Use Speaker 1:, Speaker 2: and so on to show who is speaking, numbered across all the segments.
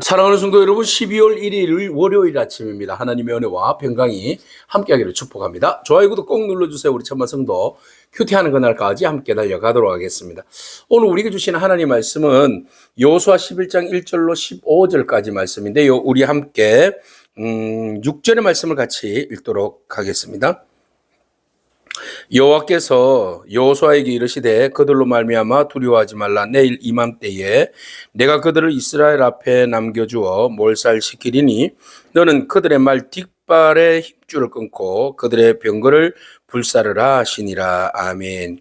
Speaker 1: 사랑하는 성도 여러분, 12월 1일 월요일 아침입니다. 하나님의 은혜와 평강이 함께하기를 축복합니다. 좋아요, 구독 꼭 눌러주세요. 우리 천만 성도 큐티하는 그날까지 함께 달려가도록 하겠습니다. 오늘 우리에게 주시는 하나님 말씀은 여호수아 11장 1절로 15절까지 말씀인데요. 우리 함께 6절의 말씀을 같이 읽도록 하겠습니다. 여호와께서 여호수아에게 이르시되 그들로 말미암아 두려워하지 말라. 내일 이맘때에 내가 그들을 이스라엘 앞에 남겨주어 몰살시키리니 너는 그들의 말 뒷발의 힘줄을 끊고 그들의 병거를 불사르라 하시니라. 아멘.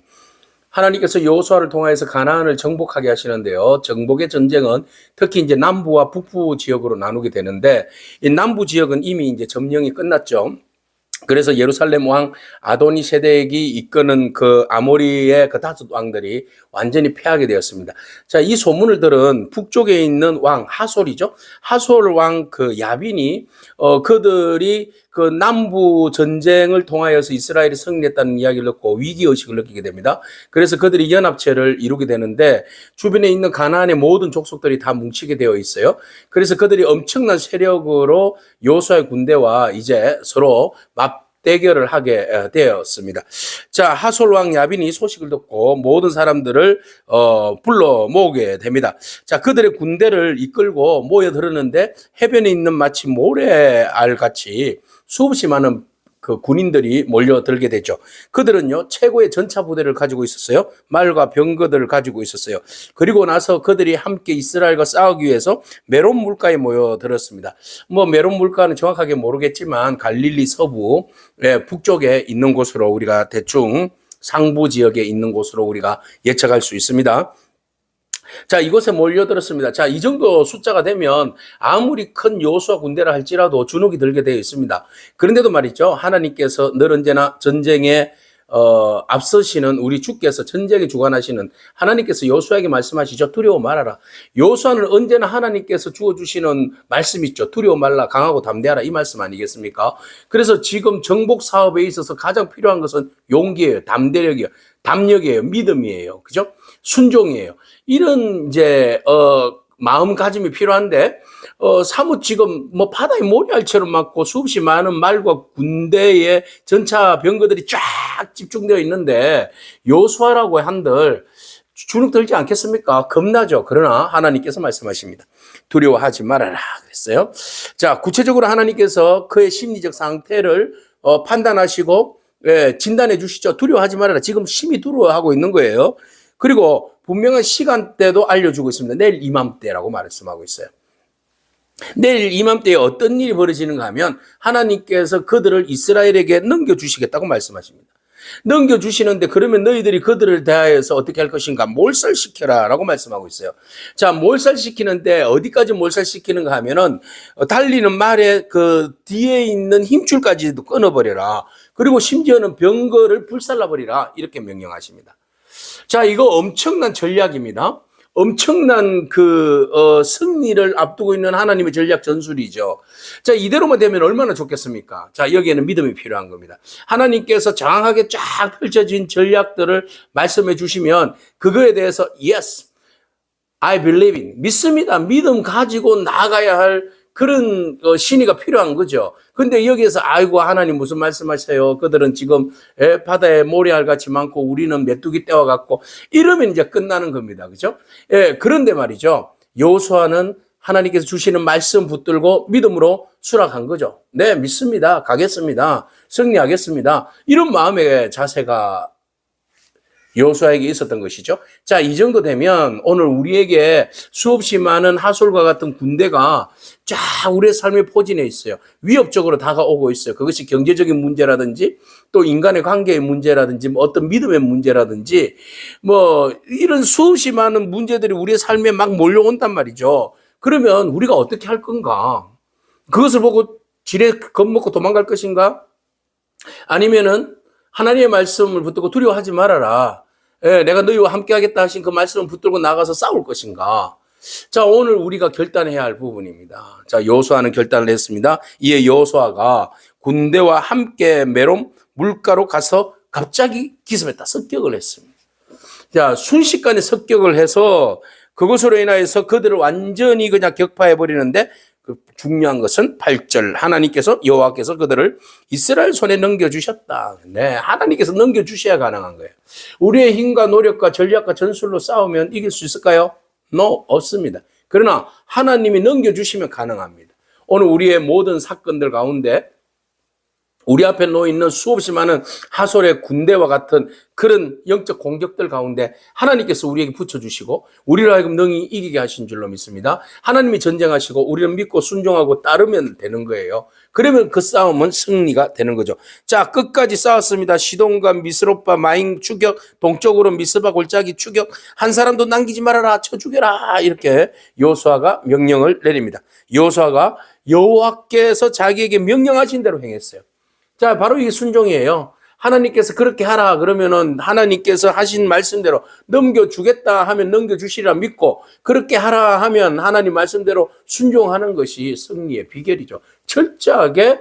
Speaker 1: 하나님께서 여호수아를 통하여서 가나안을 정복하게 하시는데요. 정복의 전쟁은 특히 이제 남부와 북부 지역으로 나누게 되는데, 이 남부 지역은 이미 이제 점령이 끝났죠. 그래서 예루살렘 왕 아도니세덱이 이끄는 그 아모리의 그 다섯 왕들이 완전히 패하게 되었습니다. 자, 이 소문을 들은 북쪽에 있는 왕 하솔이죠. 하솔 왕 그 야빈이 그들이 그 남부 전쟁을 통하여서 이스라엘이 승리했다는 이야기를 듣고 위기의식을 느끼게 됩니다. 그래서 그들이 연합체를 이루게 되는데 주변에 있는 가나안의 모든 족속들이 다 뭉치게 되어 있어요. 그래서 그들이 엄청난 세력으로 여호수아의 군대와 이제 서로 대결을 하게 되었습니다. 자, 하솔 왕 야빈이 소식을 듣고 모든 사람들을 불러 모으게 됩니다. 자, 그들의 군대를 이끌고 모여들었는데 해변에 있는 마치 모래알 같이 수없이 많은 그 군인들이 몰려들게 되죠. 그들은요, 최고의 전차 부대를 가지고 있었어요. 말과 병거들을 가지고 있었어요. 그리고 나서 그들이 함께 이스라엘과 싸우기 위해서 메론 물가에 모여들었습니다. 메론 물가는 정확하게 모르겠지만 갈릴리 서부 북쪽에 있는 곳으로 우리가 대충 상부 지역에 있는 곳으로 우리가 예측할 수 있습니다. 자, 이곳에 몰려들었습니다. 자, 이 정도 숫자가 되면 아무리 큰 여호수아 군대라 할지라도 주눅이 들게 되어 있습니다. 그런데도 말이죠, 하나님께서 늘 언제나 전쟁에 앞서시는 우리 주께서 전쟁에 주관하시는 하나님께서 여호수아에게 말씀하시죠. 두려워 말아라. 여호수아는 언제나 하나님께서 주어주시는 말씀 있죠. 두려워 말라, 강하고 담대하라, 이 말씀 아니겠습니까? 그래서 지금 정복 사업에 있어서 가장 필요한 것은 용기예요, 담대력이에요, 담력이에요, 믿음이에요, 그죠? 순종이에요. 이런 이제 마음가짐이 필요한데 사뭇 지금 바다에 모래알처럼 많고 수없이 많은 말과 군대의 전차 병거들이 쫙 집중되어 있는데 여호수아라고 한들 주눅 들지 않겠습니까? 겁나죠. 그러나 하나님께서 말씀하십니다. 두려워하지 말아라 그랬어요. 자, 구체적으로 하나님께서 그의 심리적 상태를 판단하시고 진단해 주시죠. 두려워하지 말아라. 지금 심히 두려워하고 있는 거예요. 그리고 분명한 시간대도 알려주고 있습니다. 내일 이맘때라고 말씀하고 있어요. 내일 이맘때에 어떤 일이 벌어지는가 하면 하나님께서 그들을 이스라엘에게 넘겨주시겠다고 말씀하십니다. 넘겨주시는데 그러면 너희들이 그들을 대하여서 어떻게 할 것인가? 몰살시켜라 라고 말씀하고 있어요. 자, 몰살시키는데 어디까지 몰살시키는가 하면은 달리는 말의 그 뒤에 있는 힘줄까지도 끊어버려라. 그리고 심지어는 병거를 불살라버리라. 이렇게 명령하십니다. 자, 이거 엄청난 전략입니다. 엄청난 승리를 앞두고 있는 하나님의 전략 전술이죠. 자, 이대로만 되면 얼마나 좋겠습니까? 자, 여기에는 믿음이 필요한 겁니다. 하나님께서 장황하게 쫙 펼쳐진 전략들을 말씀해 주시면 그거에 대해서 yes, I believe in, 믿습니다. 믿음 가지고 나아가야 할 그런 신의가 필요한 거죠. 근데 여기에서 아이고 하나님 무슨 말씀하세요? 그들은 지금 바다에 모래알 같이 많고 우리는 메뚜기 떼와 같고 이러면 이제 끝나는 겁니다. 그죠? 그런데 말이죠. 여호수아는 하나님께서 주시는 말씀 붙들고 믿음으로 수락한 거죠. 네, 믿습니다. 가겠습니다. 승리하겠습니다. 이런 마음의 자세가 여호수아에게 있었던 것이죠. 자, 이 정도 되면 오늘 우리에게 수없이 많은 하솔과 같은 군대가 쫙 우리의 삶에 포진해 있어요. 위협적으로 다가오고 있어요. 그것이 경제적인 문제라든지 또 인간의 관계의 문제라든지 어떤 믿음의 문제라든지 이런 수없이 많은 문제들이 우리의 삶에 막 몰려온단 말이죠. 그러면 우리가 어떻게 할 건가? 그것을 보고 지레 겁먹고 도망갈 것인가? 아니면은 하나님의 말씀을 붙들고 두려워하지 말아라. 내가 너희와 함께 하겠다 하신 그 말씀을 붙들고 나가서 싸울 것인가? 자, 오늘 우리가 결단해야 할 부분입니다. 자, 여호수아는 결단을 했습니다. 이에 여호수아가 군대와 함께 메론 물가로 가서 갑자기 기습했다. 습격을 했습니다. 자, 순식간에 습격을 해서 그것으로 인하여서 그들을 완전히 그냥 격파해 버리는데, 그 중요한 것은 8절, 하나님께서 여호와께서 그들을 이스라엘 손에 넘겨주셨다. 네, 하나님께서 넘겨주셔야 가능한 거예요. 우리의 힘과 노력과 전략과 전술로 싸우면 이길 수 있을까요? No, 없습니다. 그러나 하나님이 넘겨주시면 가능합니다. 오늘 우리의 모든 사건들 가운데 우리 앞에 놓여 있는 수없이 많은 하솔의 군대와 같은 그런 영적 공격들 가운데 하나님께서 우리에게 붙여주시고 우리를 하여금 능히 이기게 하신 줄로 믿습니다. 하나님이 전쟁하시고 우리는 믿고 순종하고 따르면 되는 거예요. 그러면 그 싸움은 승리가 되는 거죠. 자, 끝까지 싸웠습니다. 시돈과 미스로빠 마잉 추격, 동쪽으로 미스바 골짜기 추격, 한 사람도 남기지 말아라, 쳐 죽여라, 이렇게 여호수아가 명령을 내립니다. 여호수아가 여호와께서 자기에게 명령하신 대로 행했어요. 자, 바로 이게 순종이에요. 하나님께서 그렇게 하라 그러면은 하나님께서 하신 말씀대로 넘겨주겠다 하면 넘겨주시리라 믿고, 그렇게 하라 하면 하나님 말씀대로 순종하는 것이 승리의 비결이죠. 철저하게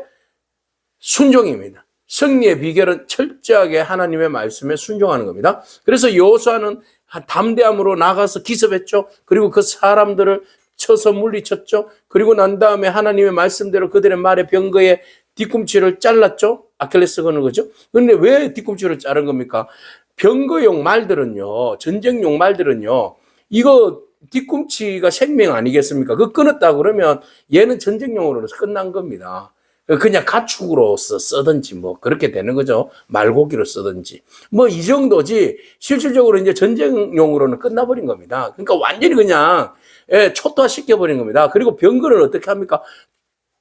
Speaker 1: 순종입니다. 승리의 비결은 철저하게 하나님의 말씀에 순종하는 겁니다. 그래서 여호수아는 담대함으로 나가서 기습했죠. 그리고 그 사람들을 쳐서 물리쳤죠. 그리고 난 다음에 하나님의 말씀대로 그들의 말에 병거에 뒤꿈치를 잘랐죠. 아킬레스건을, 그죠? 그런데 왜 뒤꿈치를 자른 겁니까? 병거용 말들은요, 전쟁용 말들은요, 이거 뒤꿈치가 생명 아니겠습니까? 그거 끊었다 그러면 얘는 전쟁용으로 끝난 겁니다. 그냥 가축으로서 쓰든지 뭐 그렇게 되는 거죠. 말고기로 쓰든지 뭐 이 정도지, 실질적으로 이제 전쟁용으로는 끝나버린 겁니다. 그러니까 완전히 그냥 초토화 시켜버린 겁니다. 그리고 병거를 어떻게 합니까?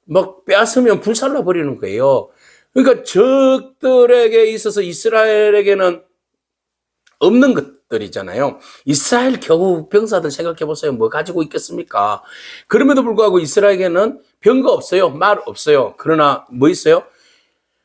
Speaker 1: 막 빼앗으면 불살라 버리는 거예요. 그러니까 적들에게 있어서 이스라엘에게는 없는 것들이잖아요. 이스라엘 겨우 병사들 생각해 보세요. 뭐 가지고 있겠습니까? 그럼에도 불구하고 이스라엘에게는 병거 없어요. 말 없어요. 그러나 뭐 있어요?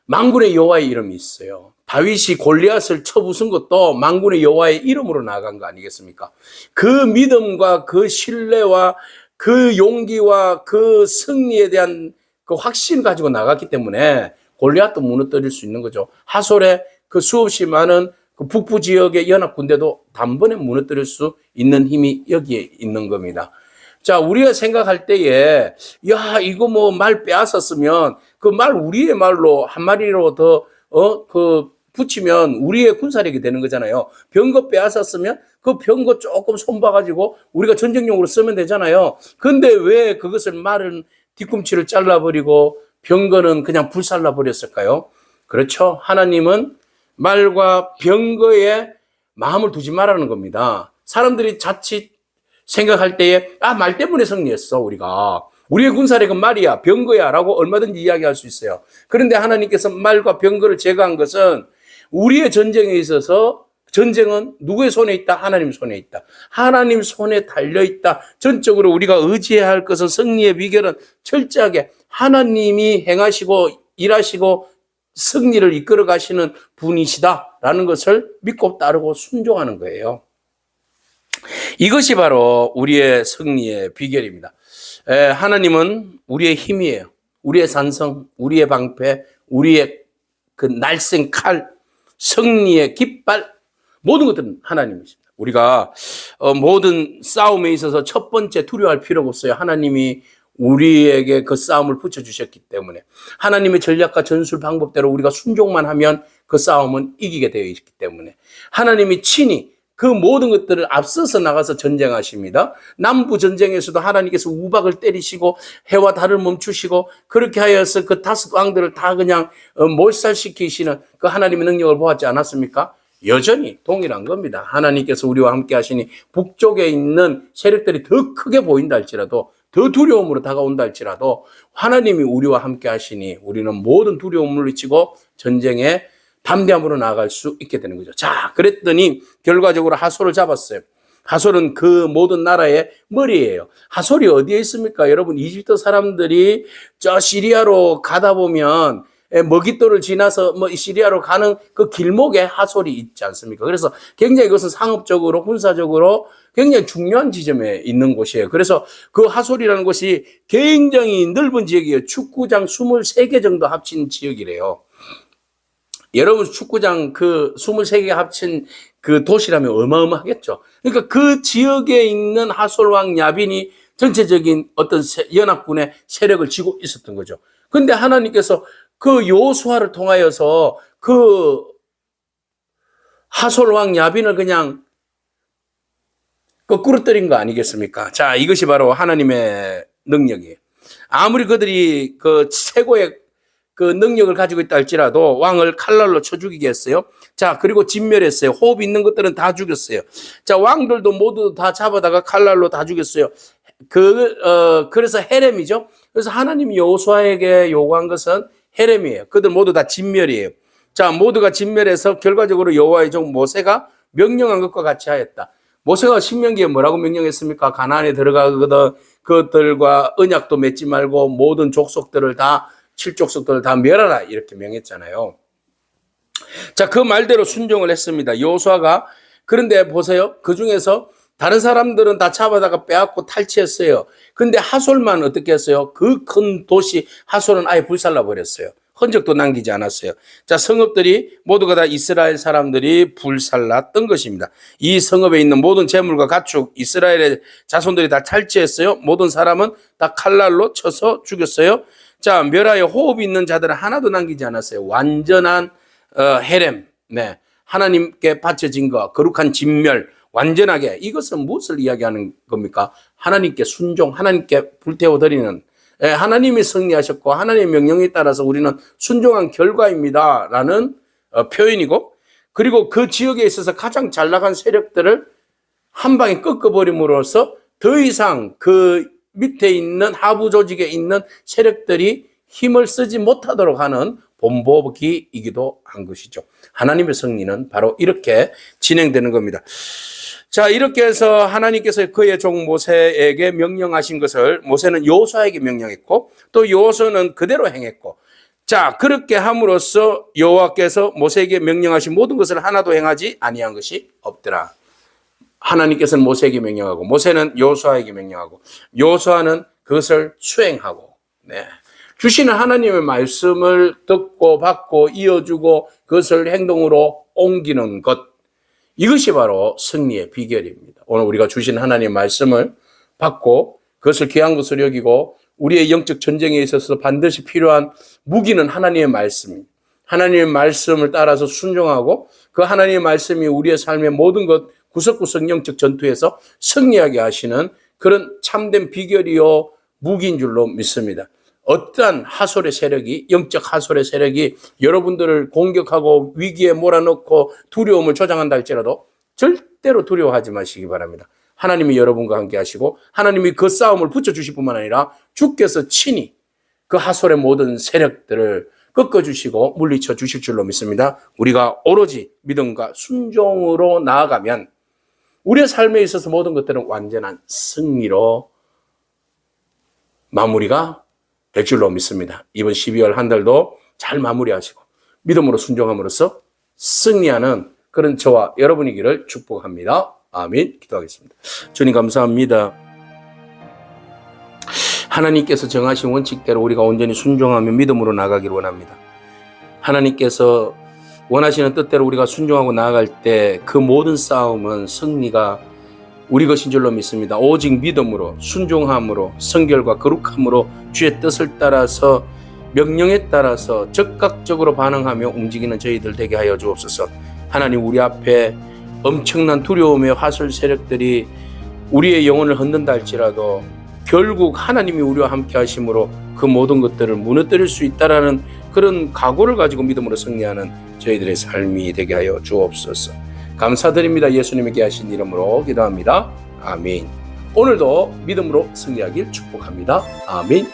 Speaker 1: 만군의 여호와의 이름이 있어요. 다윗이 골리앗을 쳐부순 것도 만군의 여호와의 이름으로 나간 거 아니겠습니까? 그 믿음과 그 신뢰와 그 용기와 그 승리에 대한 그 확신 가지고 나갔기 때문에 골리앗도 무너뜨릴 수 있는 거죠. 하솔의 그 수없이 많은 그 북부 지역의 연합 군대도 단번에 무너뜨릴 수 있는 힘이 여기에 있는 겁니다. 자, 우리가 생각할 때에, 야, 이거 뭐 말 빼앗았으면 그 말 우리의 말로 한 마리로 더, 붙이면 우리의 군사력이 되는 거잖아요. 병거 빼앗았으면 그 병거 조금 손봐가지고 우리가 전쟁용으로 쓰면 되잖아요. 근데 왜 그것을 말은 뒤꿈치를 잘라버리고 병거는 그냥 불살라 버렸을까요? 그렇죠. 하나님은 말과 병거에 마음을 두지 말라는 겁니다. 사람들이 자칫 생각할 때에, 말 때문에 승리했어, 우리가. 우리의 군사력은 말이야, 병거야 라고 얼마든지 이야기할 수 있어요. 그런데 하나님께서 말과 병거를 제거한 것은 우리의 전쟁에 있어서 전쟁은 누구의 손에 있다? 하나님 손에 있다. 하나님 손에 달려있다. 전적으로 우리가 의지해야 할 것은, 승리의 비결은 철저하게 하나님이 행하시고 일하시고 승리를 이끌어 가시는 분이시다라는 것을 믿고 따르고 순종하는 거예요. 이것이 바로 우리의 승리의 비결입니다. 하나님은 우리의 힘이에요. 우리의 산성, 우리의 방패, 우리의 그 날쌘 칼, 승리의 깃발, 모든 것들은 하나님이십니다. 우리가 모든 싸움에 있어서 첫 번째 두려워할 필요가 없어요. 하나님이 우리에게 그 싸움을 붙여주셨기 때문에, 하나님의 전략과 전술 방법대로 우리가 순종만 하면 그 싸움은 이기게 되어 있기 때문에, 하나님이 친히 그 모든 것들을 앞서서 나가서 전쟁하십니다. 남부 전쟁에서도 하나님께서 우박을 때리시고 해와 달을 멈추시고 그렇게 하여서 그 다섯 왕들을 다 그냥 몰살시키시는 그 하나님의 능력을 보았지 않았습니까? 여전히 동일한 겁니다. 하나님께서 우리와 함께 하시니 북쪽에 있는 세력들이 더 크게 보인다 할지라도, 더 두려움으로 다가온다 할지라도 하나님이 우리와 함께 하시니 우리는 모든 두려움을 물리치고 전쟁에 담대함으로 나아갈 수 있게 되는 거죠. 자, 그랬더니 결과적으로 하솔을 잡았어요. 하솔은 그 모든 나라의 머리예요. 하솔이 어디에 있습니까? 여러분, 이집트 사람들이 저 시리아로 가다 보면 머깃돌을 지나서 시리아로 가는 그 길목에 하솔이 있지 않습니까? 그래서 굉장히 이것은 상업적으로, 군사적으로 굉장히 중요한 지점에 있는 곳이에요. 그래서 그 하솔이라는 곳이 굉장히 넓은 지역이에요. 축구장 23개 정도 합친 지역이래요. 여러분 축구장 그 23개 합친 그 도시라면 어마어마하겠죠. 그러니까 그 지역에 있는 하솔왕 야빈이 전체적인 어떤 연합군의 세력을 쥐고 있었던 거죠. 근데 하나님께서 그 여호수아를 통하여서 그 하솔왕 야빈을 그냥 거꾸로 때린 거 아니겠습니까? 자, 이것이 바로 하나님의 능력이에요. 아무리 그들이 그 최고의 그 능력을 가지고 있다 할지라도 왕을 칼날로 쳐 죽이겠어요. 자, 그리고 진멸했어요. 호흡 있는 것들은 다 죽였어요. 자, 왕들도 모두 다 잡아다가 칼날로 다 죽였어요. 그래서 헤렘이죠. 그래서 하나님이 여호수아에게 요구한 것은 헤렘이에요. 그들 모두 다 진멸이에요. 자, 모두가 진멸해서 결과적으로 여호와의 종 모세가 명령한 것과 같이 하였다. 모세가 신명기에 뭐라고 명령했습니까? 가나안에 들어가거든 그들과 언약도 맺지 말고 모든 족속들을 다 7족속들을 다 멸하라 이렇게 명했잖아요. 자, 그 말대로 순종을 했습니다. 여호수아가. 그런데 보세요. 그 중에서 다른 사람들은 다 잡아다가 빼앗고 탈취했어요. 근데 하솔만 어떻게 했어요? 그 큰 도시 하솔은 아예 불살라 버렸어요. 흔적도 남기지 않았어요. 자, 성읍들이 모두가 다 이스라엘 사람들이 불살랐던 것입니다. 이 성읍에 있는 모든 재물과 가축 이스라엘의 자손들이 다 탈취했어요. 모든 사람은 다 칼날로 쳐서 죽였어요. 자, 멸하여 호흡이 있는 자들은 하나도 남기지 않았어요. 완전한 헤렘, 네, 하나님께 바쳐진 것, 거룩한 진멸, 완전하게. 이것은 무엇을 이야기하는 겁니까? 하나님께 순종, 하나님께 불태워드리는, 하나님이 승리하셨고 하나님의 명령에 따라서 우리는 순종한 결과입니다 라는 표현이고, 그리고 그 지역에 있어서 가장 잘 나간 세력들을 한 방에 꺾어버림으로써 더 이상 그 밑에 있는 하부 조직에 있는 세력들이 힘을 쓰지 못하도록 하는 본보기이기도 한 것이죠. 하나님의 승리는 바로 이렇게 진행되는 겁니다. 자, 이렇게 해서 하나님께서 그의 종 모세에게 명령하신 것을 모세는 여호수아에게 명령했고 또 여호수아는 그대로 행했고, 자, 그렇게 함으로써 여호와께서 모세에게 명령하신 모든 것을 하나도 행하지 아니한 것이 없더라. 하나님께서는 모세에게 명령하고 모세는 여호수아에게 명령하고 여호수아는 그것을 수행하고, 네, 주시는 하나님의 말씀을 듣고 받고 이어주고 그것을 행동으로 옮기는 것, 이것이 바로 승리의 비결입니다. 오늘 우리가 주신 하나님의 말씀을 받고 그것을 귀한 것으로 여기고 우리의 영적 전쟁에 있어서 반드시 필요한 무기는 하나님의 말씀입니다. 하나님의 말씀을 따라서 순종하고 그 하나님의 말씀이 우리의 삶의 모든 것 구석구석 영적 전투에서 승리하게 하시는 그런 참된 비결이요 무기인 줄로 믿습니다. 어떠한 하솔의 세력이, 영적 하솔의 세력이 여러분들을 공격하고 위기에 몰아넣고 두려움을 조장한다 할지라도 절대로 두려워하지 마시기 바랍니다. 하나님이 여러분과 함께 하시고 하나님이 그 싸움을 붙여주실 뿐만 아니라 주께서 친히 그 하솔의 모든 세력들을 꺾어주시고 물리쳐 주실 줄로 믿습니다. 우리가 오로지 믿음과 순종으로 나아가면 우리의 삶에 있어서 모든 것들은 완전한 승리로 마무리가 될 줄로 믿습니다. 이번 12월 한 달도 잘 마무리하시고 믿음으로 순종함으로써 승리하는 그런 저와 여러분이기를 축복합니다. 아멘. 기도하겠습니다. 주님 감사합니다. 하나님께서 정하신 원칙대로 우리가 온전히 순종하며 믿음으로 나가기를 원합니다. 하나님께서 원하시는 뜻대로 우리가 순종하고 나아갈 때 그 모든 싸움은 승리가 우리 것인 줄로 믿습니다. 오직 믿음으로 순종함으로 성결과 거룩함으로 주의 뜻을 따라서 명령에 따라서 적극적으로 반응하며 움직이는 저희들 되게 하여 주옵소서. 하나님, 우리 앞에 엄청난 두려움의 화술 세력들이 우리의 영혼을 흔든다 할지라도 결국 하나님이 우리와 함께 하심으로 그 모든 것들을 무너뜨릴 수 있다라는 그런 각오를 가지고 믿음으로 승리하는 저희들의 삶이 되게 하여 주옵소서. 감사드립니다. 예수님에게 하신 이름으로 기도합니다. 아멘. 오늘도 믿음으로 승리하길 축복합니다. 아멘.